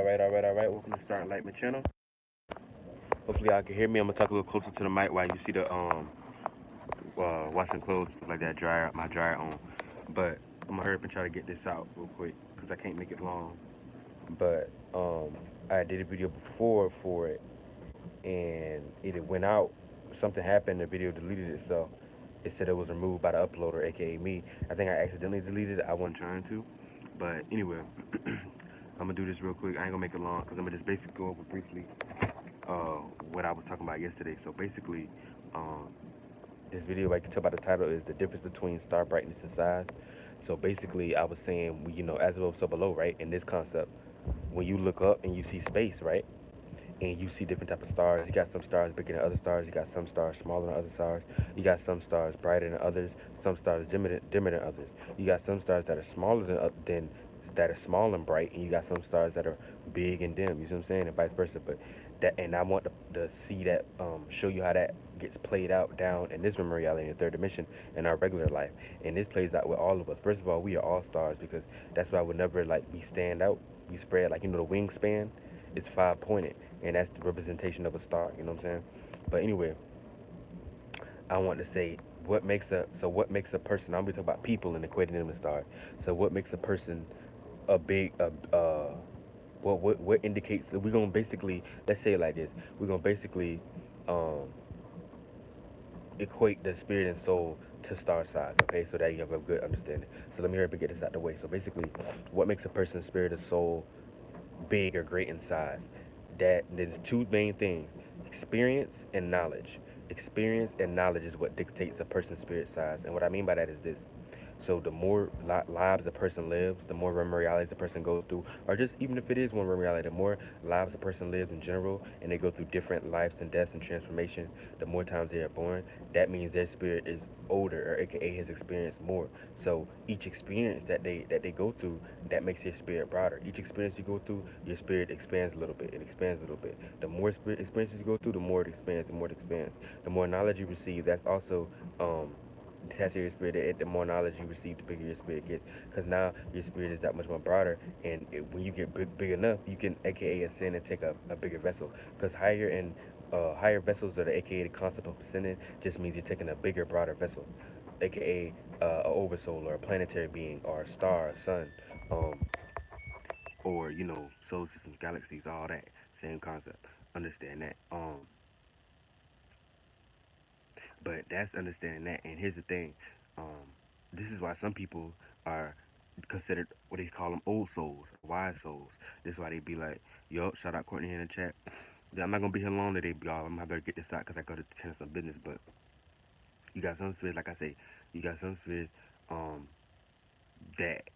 All right. Welcome to Start Enlightenment channel. Hopefully, y'all can hear me. I'm gonna talk a little closer to the mic while you see the washing clothes stuff like that my dryer on. But I'm gonna hurry up and try to get this out real quick because I can't make it long. But I did a video before for it, and it went out. Something happened. The video deleted itself. It said it was removed by the uploader, aka me. I think I accidentally deleted it. I wasn't trying to. But anyway, I'm gonna do this real quick. I ain't gonna make it long because I'm gonna just basically go over briefly what I was talking about yesterday. So basically, um, this video, like you can tell by the title, is the difference between star brightness and size. So basically, I was saying, as above, so below, right? In this concept, when you look up and you see space, right? And you see different type of stars. You got some stars bigger than other stars. You got some stars smaller than other stars. You got some stars brighter than others. Some stars dimmer than others. You got some stars that are smaller than that are small and bright, and you got some stars that are big and dim. You see what I'm saying, and vice versa. But and I want to see that, show you how that gets played out down in this memory reality in the third dimension in our regular life. And this plays out with all of us. First of all, we are all stars because that's why we never like we stand out. We spread like the wingspan. It's 5 pointed, and that's the representation of a star. You know what I'm saying? But anyway, I want to say what makes a person. I'm gonna talk about people and equating them to stars. So what makes a person a big what indicates that we're gonna basically, let's say it like this, we're gonna basically um equate the spirit and soul to star size, okay, so that you have a good understanding. So let me hurry up and get this out the way. So basically, what makes a person's spirit or soul big or great in size? That there's two main things: experience and knowledge. Experience and knowledge is what dictates a person's spirit size. And what I mean by that is this: so the more lives a person lives, the more realm realities a person goes through, or just even if it is one realm reality, the more lives a person lives in general, and they go through different lives and deaths and transformation, the more times they are born, that means their spirit is older, or aka has experienced more. So each experience that they go through, that makes their spirit broader. Each experience you go through, your spirit expands a little bit. It expands a little bit. The more spirit experiences you go through, the more it expands, the more it expands. The more knowledge you receive, that's also detach your spirit. The more knowledge you receive, the bigger your spirit gets. Because now your spirit is that much more broader, and when you get big enough, you can AKA ascend and take a bigger vessel. Because higher vessels, or the AKA the concept of ascending, just means you're taking a bigger, broader vessel, AKA a oversoul or a planetary being or a star, a sun, um, or solar systems, galaxies, all that same concept. Understand that. But that's understanding that. And here's the thing, this is why some people are considered what they call them old souls, wise souls. This is why they be like, yo, shout out Courtney in the chat. Yeah, I'm not gonna be here long today, y'all. I'm gonna have to get this out because I go to attend some business. But you got some spirits, like I say, you got some spirits um, that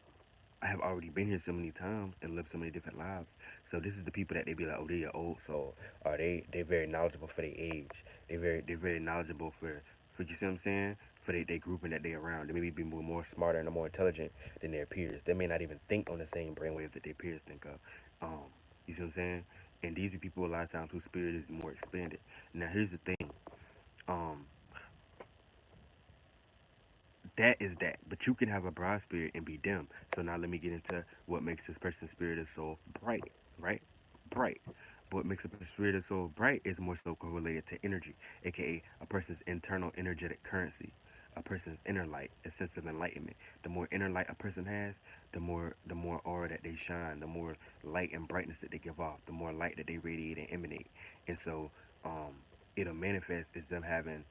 I have already been here so many times and lived so many different lives. So this is the people that they be like, oh, they are old soul, or they very knowledgeable for their age. They very knowledgeable for you see what I'm saying, for they grouping that they around. They maybe be more smarter and more intelligent than their peers. They may not even think on the same brainwave that their peers think of. You see what I'm saying? And these are people a lot of times whose spirit is more expanded. Now here's the thing. Um, that is that. But you can have a broad spirit and be dim. So now let me get into what makes this person's spirit and soul bright, right? Bright. What makes a person's spirit and soul bright is more so correlated to energy, aka a person's internal energetic currency, a person's inner light, a sense of enlightenment. The more inner light a person has, the more aura that they shine, the more light and brightness that they give off, the more light that they radiate and emanate. And so um, it'll manifest as them having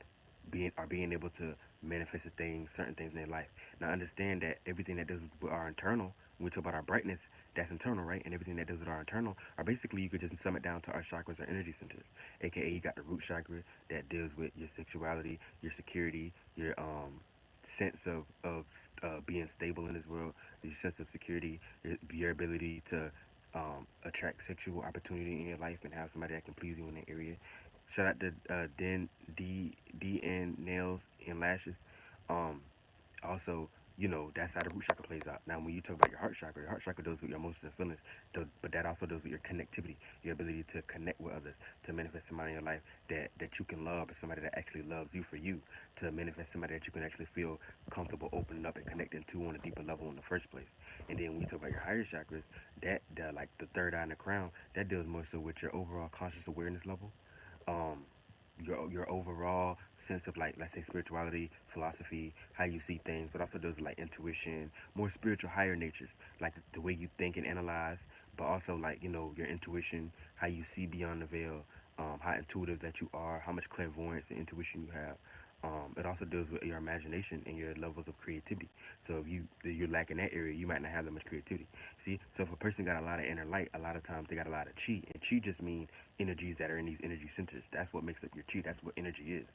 being able to manifest certain things in their life. Now understand that everything that does with our internal, when we talk about our brightness, that's internal, right? And everything that does with our internal, are basically, you could just sum it down to our chakras or energy centers. AKA, you got the root chakra that deals with your sexuality, your security, your sense of being stable in this world, your sense of security, your ability to attract sexual opportunity in your life and have somebody that can please you in that area. Shout out to Den D N Nails and Lashes. Um, Also, That's how the root chakra plays out. Now, when you talk about your heart chakra deals with your emotions and feelings, but that also deals with your connectivity, your ability to connect with others, to manifest somebody in your life that you can love, or somebody that actually loves you for you, to manifest somebody that you can actually feel comfortable opening up and connecting to on a deeper level in the first place. And then when you talk about your higher chakras, like the third eye and the crown, that deals more so with your overall conscious awareness level, um, your overall sense of, like, let's say, spirituality, philosophy, how you see things, but also those like intuition, more spiritual higher natures, like the way you think and analyze, but also like your intuition, how you see beyond the veil, how intuitive that you are, how much clairvoyance and intuition you have. It also deals with your imagination and your levels of creativity. So if you're lacking that area, you might not have that much creativity. See, so if a person got a lot of inner light, a lot of times they got a lot of chi, and chi just means energies that are in these energy centers. That's what makes up your chi. That's what energy is.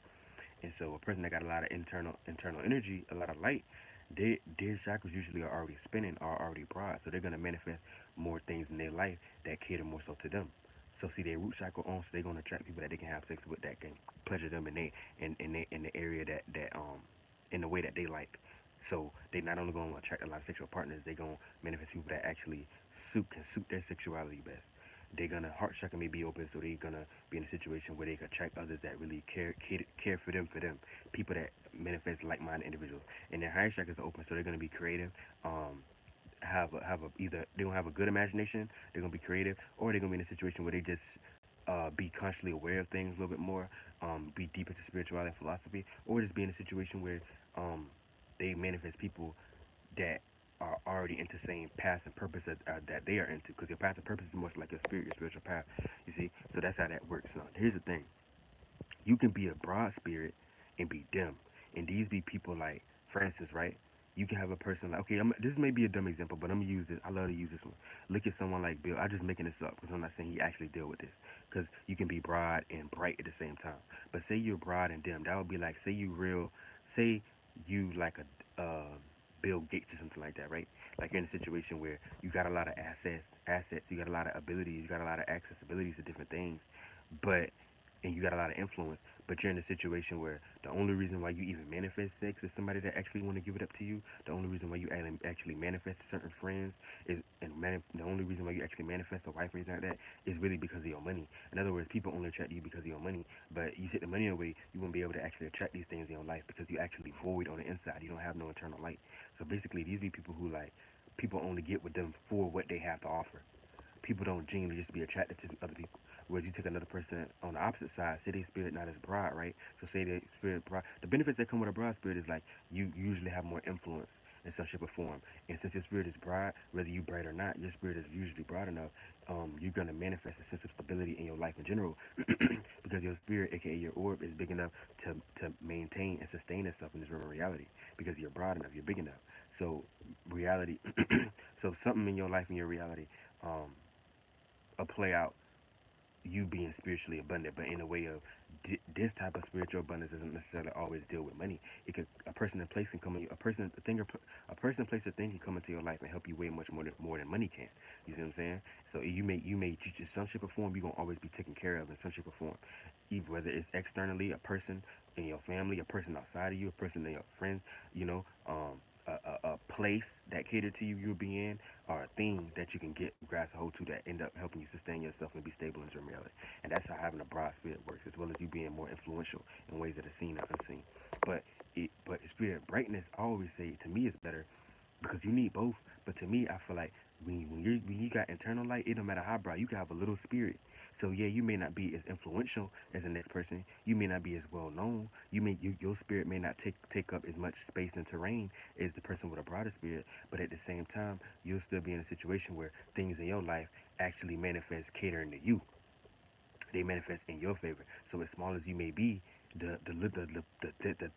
And so a person that got a lot of internal energy, a lot of light, their chakras usually are already spinning, are already broad. So they're gonna manifest more things in their life that cater more so to them. So see their root chakra on, so they're gonna attract people that they can have sex with, that can pleasure them in the area that in the way that they like. So they not only gonna attract a lot of sexual partners, they gonna manifest people that actually can suit their sexuality best. They're gonna heart chakra may be open, so they're gonna be in a situation where they can attract others that really care for them, people that manifest like-minded individuals. And their higher chakras are open, so they're gonna be creative. Have a either they gonna have a good imagination, they're gonna be creative, or they're gonna be in a situation where they just be consciously aware of things a little bit more, be deep into spirituality and philosophy, or just be in a situation where um, they manifest people that are already into same paths and purpose that they are into, because your path and purpose is much like your spirit, your spiritual path. You see, so that's how that works. Now, here's the thing: you can be a broad spirit and be dim, and these be people like, for instance, right? You can have a person like, okay, this may be a dumb example, but I'm gonna use this. I love to use this one. Look at someone like Bill. I'm just making this up because I'm not saying he actually deal with this. Because you can be broad and bright at the same time. But say you're broad and dim, that would be like, say you like a Bill Gates or something like that, right? Like you're in a situation where you got a lot of assets, you got a lot of abilities, you got a lot of accessibilities to different things, but and you got a lot of influence, but you're in a situation where the only reason why you even manifest sex is somebody that actually want to give it up to you. The only reason why you actually manifest certain friends the only reason why you actually manifest a wife or anything like that is really because of your money. In other words, people only attract you because of your money, but you take the money away, you won't be able to actually attract these things in your life because you actually void on the inside. You don't have no internal light. So basically, these be people who like people only get with them for what they have to offer. People don't genuinely just be attracted to other people. Whereas you take another person on the opposite side, say their spirit not as broad, right? So say their spirit broad. The benefits that come with a broad spirit is like you usually have more influence in some shape or form. And since your spirit is broad, whether you bright or not, your spirit is usually broad enough. You're gonna manifest a sense of stability in your life in general, because your spirit, aka your orb, is big enough to maintain and sustain itself in this reality. Because you're broad enough, you're big enough. So reality, so something in your life in your reality, um, a play out you being spiritually abundant, but in a way of this type of spiritual abundance doesn't necessarily always deal with money. It could a person and place can come in a person a thing or a person place or thing can come into your life and help you way much more than money can. You see what I'm saying? So you may in some shape or form, you're gonna always be taken care of in some shape or form, even whether it's externally, a person in your family, a person outside of you, a person in your friends, you know, a place that cater to you you'll be in, or a thing that you can get grasp a hold to that end up helping you sustain yourself and be stable in your reality. And that's how having a broad spirit works, as well as you being more influential in ways that are seen and unseen. But spirit brightness, I always say, to me, is better because you need both. But to me, I feel like when you got internal light, it don't matter how bright, you can have a little spirit. So yeah, you may not be as influential as the next person. You may not be as well known. Your spirit may not take up as much space and terrain as the person with a broader spirit. But at the same time, you'll still be in a situation where things in your life actually manifest catering to you. They manifest in your favor. So as small as you may be, the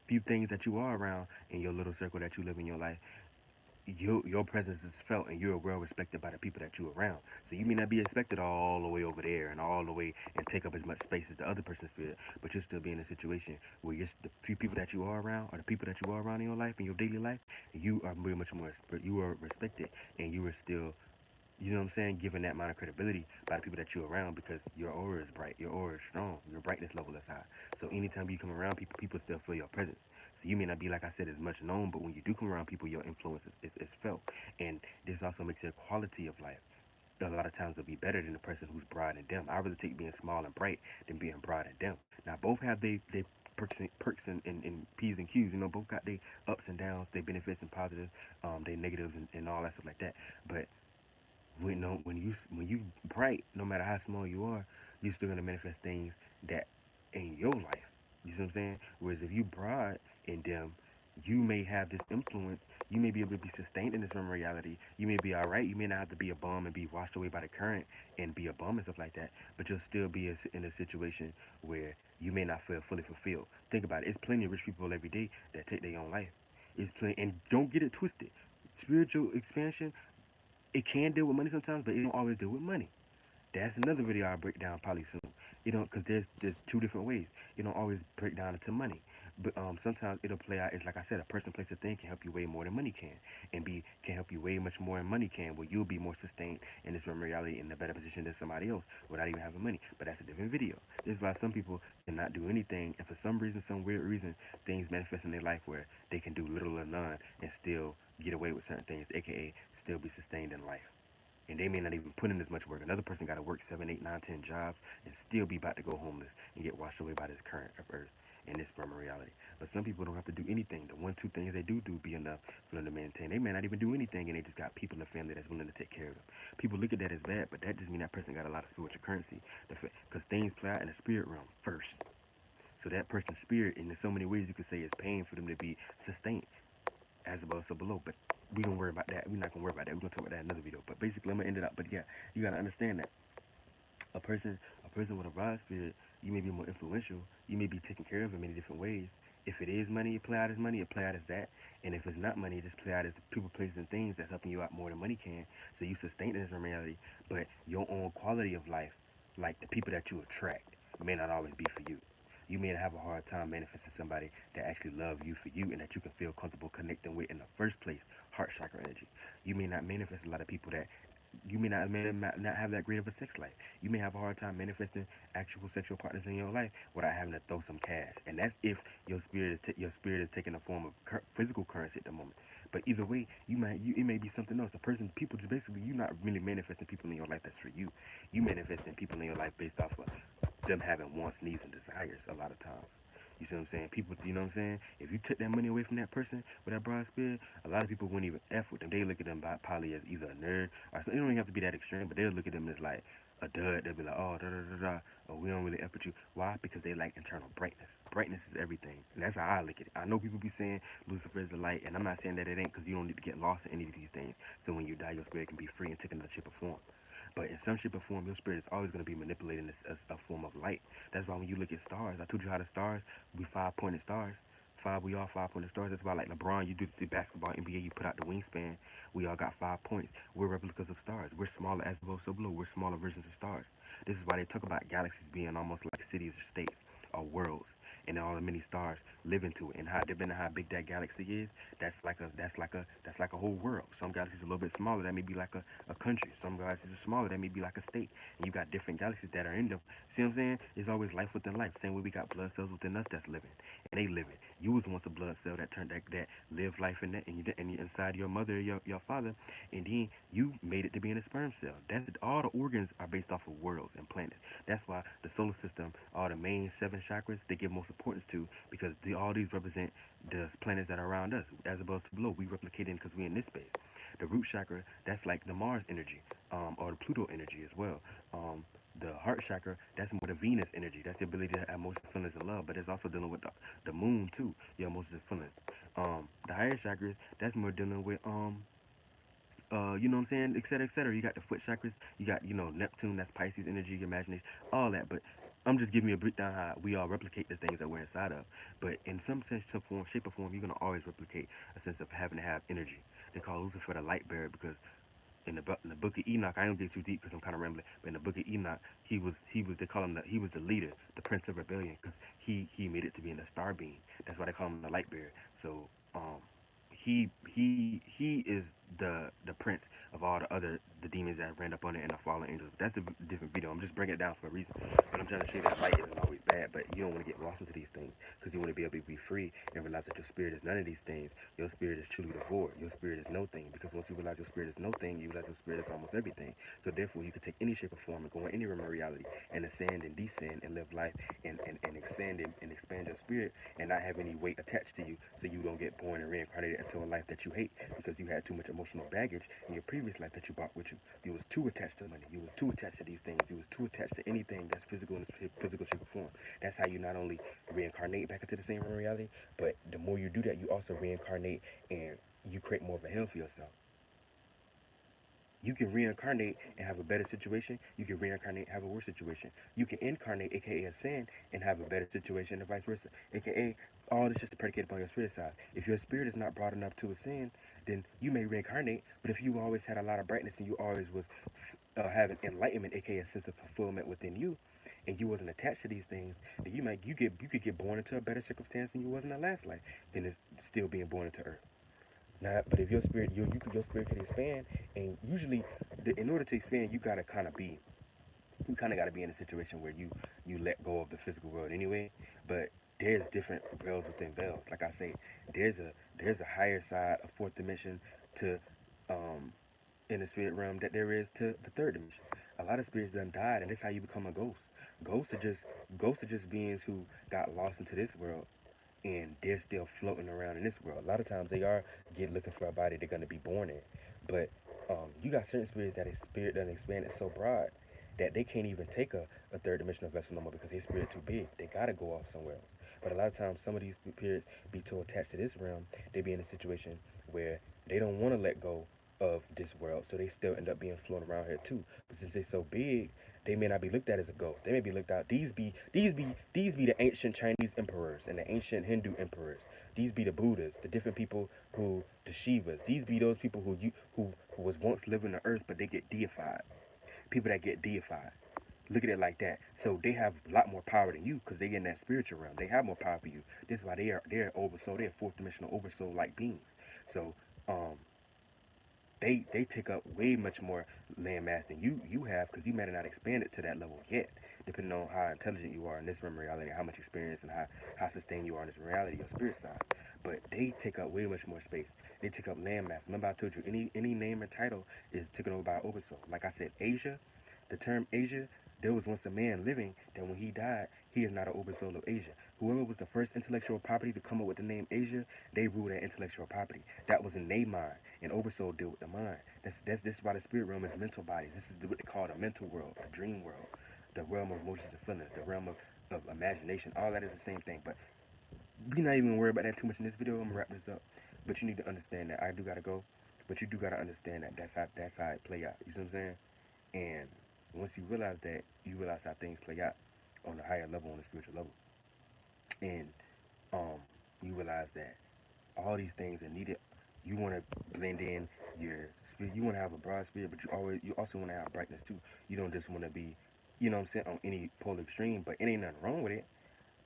few things that you are around in your little circle that you live in your life, your presence is felt and you're well respected by the people that you're around. So you may not be expected all the way over there and all the way and take up as much space as the other person's spirit, but you'll still be in a situation where the few people that you are around, or the people that you are around in your life, in your daily life, you are very much more you are respected, and you are still You know what I'm saying? Given that amount of credibility by the people that you're around because your aura is bright, your aura is strong, your brightness level is high. So anytime you come around people, people still feel your presence. So you may not be, like I said, as much known, but when you do come around people, your influence is felt. And this also makes it a quality of life. A lot of times it'll be better than the person who's broad and dim. I really take being small and bright than being broad and dim. Now both have they perks and P's and Q's. You know, both got their ups and downs, their benefits and positives, their negatives and all that stuff like that. But when you bright, no matter how small you are, you're still gonna manifest things that in your life. You see what I'm saying? Whereas if you broad and dim, you may have this influence. You may be able to be sustained in this realm of reality. You may be all right. You may not have to be a bum and be washed away by the current and be a bum and stuff like that. But you'll still be in a situation where you may not feel fully fulfilled. Think about it. It's plenty of rich people every day that take their own life. It's plenty, and don't get it twisted. Spiritual expansion, it can deal with money sometimes, but it don't always deal with money. That's another video I'll break down probably soon. You know, because there's two different ways. You don't always break down into money, but sometimes it'll play out. It's like I said, a person, place, a thing can help you way more than money can, and be can help you way much more than money can. Where you'll be more sustained in this reality in a better position than somebody else without even having money. But that's a different video. This is why some people cannot do anything, and for some reason, some weird reason, things manifest in their life where they can do little or none and still get away with certain things, aka still be sustained in life, and they may not even put in as much work. Another person got to work 7, 8, 9, 10 jobs and still be about to go homeless and get washed away by this current of earth and this form of reality. But some people don't have to do anything. The one, two things they do be enough for them to maintain. They may not even do anything, and they just got people in the family that's willing to take care of them. People look at that as bad, but that just means that person got a lot of spiritual currency. Because things play out in the spirit realm first. So that person's spirit, in so many ways, you could say, is paying for them to be sustained as above, so below. But we don't worry about that. We're not gonna worry about that. We're gonna talk about that in another video. But basically, I'm gonna end it up. But yeah, you gotta understand that a person with a broad spirit, you may be more influential. You may be taken care of in many different ways. If it is money, it play out as money. It play out as that. And if it's not money, it just play out as people, places, and things that's helping you out more than money can. So you sustain it as a reality. But your own quality of life, like the people that you attract, may not always be for you. You may have a hard time manifesting somebody that actually love you for you and that you can feel comfortable connecting with in the first place. Heart chakra energy. You may not manifest a lot of people that you may not have that great of a sex life. You may have a hard time manifesting actual sexual partners in your life without having to throw some cash. And that's if your spirit is taking a form of physical currency at the moment. But either way, it may be something else. A person, people, just basically, you're not really manifesting people in your life that's for you. You manifesting people in your life based off of them having wants, needs, and desires a lot of times. You see what I'm saying? People, you know what I'm saying? If you took that money away from that person with that broad spirit, a lot of people wouldn't even F with them. They look at them probably as either a nerd or something. It don't even have to be that extreme, but they'll look at them as like a dud. They'll be like, oh, da da da da. Oh, we don't really F with you. Why? Because they like internal brightness. Brightness is everything. And that's how I look at it. I know people be saying Lucifer is the light, and I'm not saying that it ain't because you don't need to get lost in any of these things. So when you die, your spirit can be free and take another shape or form. But in some shape or form, your spirit is always going to be manipulating a form of light. That's why when you look at stars, I told you how the stars, we five-pointed stars. We all five-pointed stars. That's why, like LeBron, you do the basketball, NBA, you put out the wingspan. We all got 5 points. We're replicas of stars. We're smaller as above, so below. We're smaller versions of stars. This is why they talk about galaxies being almost like cities or states or worlds, and all the many stars live into it. And how depending on how big that galaxy is, that's like a whole world. Some galaxies are a little bit smaller. That may be like a country. Some galaxies are smaller. That may be like a state. And you got different galaxies that are in them. See what I'm saying? It's always life within life. Same way we got blood cells within us that's living, and they living. You was once a blood cell that turned that lived life in that, and you inside your mother, your father, and then you made it to be in a sperm cell. That's all the organs are based off of worlds and planets. That's why the solar system, all the main 7 chakras, they give most importance to because all these represent the planets that are around us. As above to below, we replicate in because we're in this space. The root chakra, that's like the Mars energy, or the Pluto energy as well. The heart chakra, that's more the Venus energy. That's the ability to have emotions, feelings, and love. But it's also dealing with the moon too, your emotions and feelings. The higher chakras, that's more dealing with you know what I'm saying, et cetera, et cetera. You got the foot chakras, you got, Neptune, that's Pisces energy, imagination, all that. But I'm just giving you a breakdown how we all replicate the things that we're inside of. But in some sense, some form, shape, or form, you're gonna always replicate a sense of having to have energy. They call Lucifer the light bearer because in the book of Enoch, I don't get too deep because I'm kind of rambling. But in the book of Enoch, he was they call him he was the leader, the prince of rebellion, because he made it to be in the star being. That's why they call him the light bearer. So he is the prince of all the demons that ran up on it and the fallen angels. But that's a different video. I'm just bringing it down for a reason. But I'm trying to show you that light isn't always bad. But you don't want to get lost into these things because you want to be able to be free and realize that your spirit is none of these things. Your spirit is truly the void. Your spirit is no thing. Because once you realize your spirit is no thing, you realize your spirit is almost everything. So therefore, you can take any shape or form and go in any realm of reality and ascend and descend and live life and extend and expand your spirit and not have any weight attached to you, so you don't get born and reincarnated into a life that you hate because you had too much emotional baggage in your previous life that you brought with you. You was too attached to money. You was too attached to these things. You was too attached to anything that's physical in its physical shape or form. That's how you not only reincarnate back into the same reality, but the more you do that, you also reincarnate and you create more of a hell for yourself. You can reincarnate and have a better situation. You can reincarnate and have a worse situation. You can incarnate, aka ascend, and have a better situation, and vice versa. Aka, all this is predicated upon your spirit side. If your spirit is not broad enough to ascend, then you may reincarnate. But if you always had a lot of brightness and you always was having enlightenment, aka a sense of fulfillment within you, and you wasn't attached to these things, then you could get born into a better circumstance than you was in the last life, than it's still being born into earth. Now, but if your spirit, your spirit can expand, and usually, in order to expand, you kind of got to be in a situation where you let go of the physical world anyway. But there's different veils within veils. Like I say, there's a higher side, a fourth dimension to, in the spirit realm that there is to the third dimension. A lot of spirits done died, and that's how you become a ghost. Ghosts are just ghosts are just beings who got lost into this world and they're still floating around in this world. A lot of times they are looking for a body they're gonna be born in, but you got certain spirits that spirit doesn't expand it so broad that they can't even take a third dimensional vessel no more because their spirit too big. They gotta go off somewhere else. But a lot of times some of these spirits be too attached to this realm, they be in a situation where they don't want to let go of this world, so they still end up being floating around here too. But since they're so big, they may not be looked at as a ghost. They may be looked at. These be the ancient Chinese emperors and the ancient Hindu emperors. These be the Buddhas, the different people who the Shivas. These be those people who was once living on earth, but they get deified. People that get deified. Look at it like that. So they have a lot more power than you because they in that spiritual realm. They have more power for you. This is why they're oversoul. They're fourth dimensional oversoul like beings. So um, they take up way much more land mass than you have because you may not expanded to that level yet, depending on how intelligent you are in this realm reality, how much experience and how sustained you are in this reality, your spirit side. But they take up way much more space. They take up land mass. Remember I told you any name or title is taken over by oversoul. Like I said, Asia, the term Asia, there was once a man living that when he died, he is not an oversoul of Asia. Whoever was the first intellectual property to come up with the name Asia, they ruled that intellectual property. That was in their mind, and oversoul deal with the mind. This is why the spirit realm is mental bodies. This is what they call the mental world, the dream world, the realm of emotions and feelings, the realm of imagination. All that is the same thing. But we not even worried about that too much in this video. I'm gonna wrap this up. But you need to understand that I do gotta go. But you do gotta understand that that's how it play out. You see what I'm saying? And once you realize that, you realize how things play out on a higher level, on a spiritual level. And um, you realize that all these things are needed. You want to blend in your spirit. You want to have a broad spirit, but you also want to have brightness too. You don't just want to be, you know what I'm saying, on any polar extreme. But it ain't nothing wrong with it.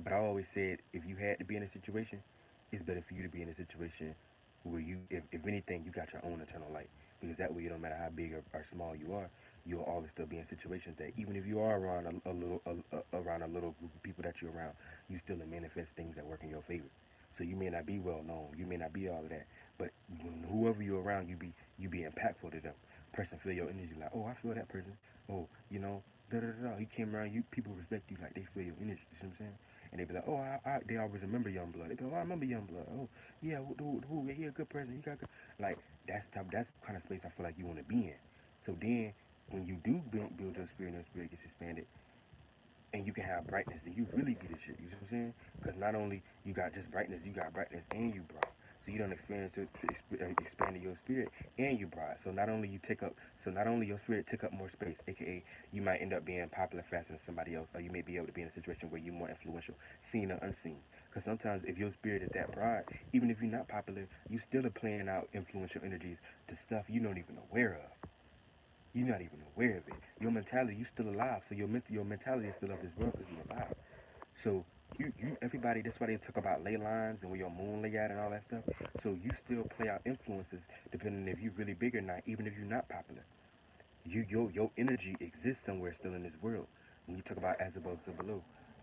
But I always said if you had to be in a situation, it's better for you to be in a situation where if anything, you got your own eternal light. Because that way, it don't matter how big or small you are, you'll always still be in situations that even if you are around around a little group of people that you're around, you still manifest things that work in your favor. So you may not be well known, you may not be all of that, but whoever you're around, you be impactful to them. Person feel your energy like, oh, I feel that person. Oh, you know, da da da. He came around you. People respect you like they feel your energy. You see what I'm saying? And they be like, oh, they always remember Young Blood. They be like, oh, I remember Young Blood. Oh, yeah, who, he a good person. He got good. Like that's the kind of space I feel like you want to be in. So then, when you do build your spirit and your spirit gets expanded, and you can have brightness, then you really be the shit. You see what I'm saying? Because not only you got just brightness, you got brightness and you bright. So you don't expand your spirit and you bright. So not only not only your spirit take up more space, aka you might end up being popular faster than somebody else, or you may be able to be in a situation where you're more influential, seen or unseen. Because sometimes if your spirit is that broad, even if you're not popular, you still are playing out influential energies to stuff you don't even aware of. You're not even aware of it. Your mentality, you still alive. So your mentality is still of this world because you're alive. So everybody. That's why they talk about ley lines and where your moon lay at and all that stuff. So you still play out influences depending if you're really big or not, even if you're not popular. Your energy exists somewhere still in this world. When you talk about as above, so below,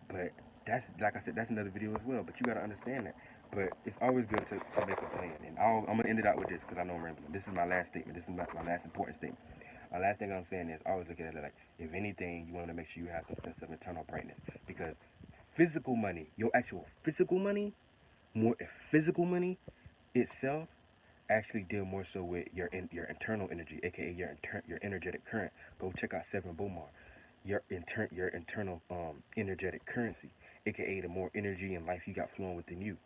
but that's like I said, that's another video as well. But you gotta understand that. But it's always good to make a plan. And I'm gonna end it out with this because I know I'm rambling. This is my last statement. This is my last important statement. My last thing I'm saying is always look at it like, if anything, you want to make sure you have some sense of internal brightness, because physical money, your actual physical money, more physical money itself actually deal more so with your internal energy, aka your energetic current. Go check out Seven Bomar. Your internal energetic currency, aka the more energy and life you got flowing within you.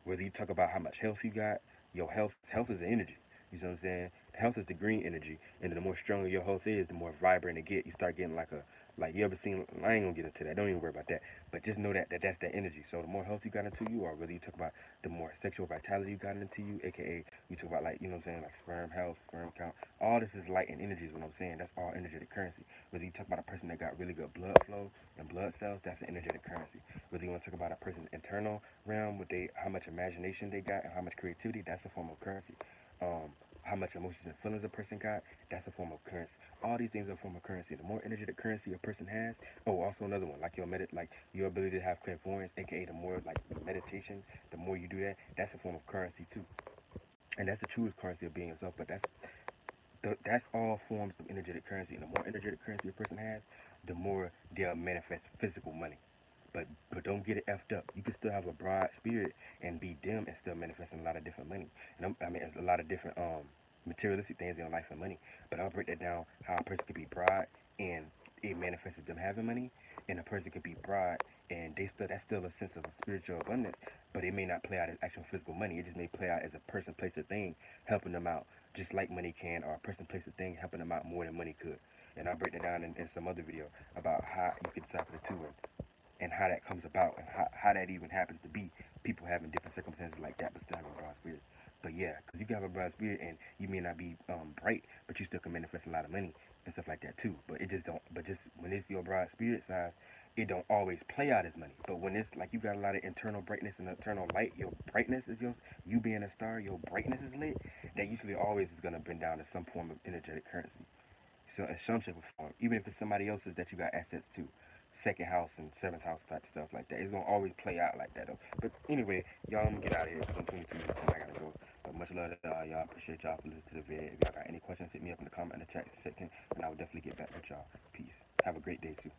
Whether you talk about how much health you got, your health is the energy. You know what I'm saying? Health is the green energy, and the more stronger your health is, the more vibrant it get. You start getting like you ever seen. I ain't gonna get into that. Don't even worry about that. But just know that's that energy. So the more health you got into you, or whether you talk about the more sexual vitality you got into you, aka you talk about like you know what I'm saying, like sperm health, sperm count. All this is light and energy is what I'm saying. That's all energetic currency. Whether you talk about a person that got really good blood flow and blood cells, that's an energetic currency. Whether you want to talk about a person's internal realm, with how much imagination they got and how much creativity, that's a form of currency. How much emotions and feelings a person got, that's a form of currency. All these things are a form of currency. The more energetic currency a person has, oh, also another one, like like your ability to have clairvoyance, aka the more like meditation, the more you do that, that's a form of currency too. And that's the truest currency of being yourself. But that's all forms of energetic currency. And the more energetic currency a person has, the more they'll manifest physical money. But don't get it effed up. You can still have a broad spirit and be dim and still manifesting a lot of different money. And I mean, a lot of different materialistic things in life and money. But I'll break that down how a person could be broad and it manifests them having money, and a person could be broad and that's still a sense of spiritual abundance, but it may not play out as actual physical money. It just may play out as a person, place, or thing helping them out, just like money can, or a person, place, or thing helping them out more than money could. And I'll break that down in some other video about how you can decipher the two and how that comes about and how that even happens to be people having different circumstances like that but still having broad spirits. But yeah, because you can have a broad spirit and you may not be bright, but you still can manifest a lot of money and stuff like that too. But it just don't. But just when it's your broad spirit side, it don't always play out as money. But when it's like you got a lot of internal brightness and internal light, your brightness is you being a star, your brightness is lit. That usually always is gonna bend down to some form of energetic currency. So in some shape or form, even if it's somebody else's that you got assets to, second house and seventh house type stuff like that. It's gonna always play out like that though. But anyway, y'all, I'm gonna get out of here because I'm 22 minutes and I gotta go. But much love to y'all. Appreciate y'all for listening to the video. If y'all got any questions, hit me up in the comment in the chat section, and I will definitely get back with y'all. Peace. Have a great day too.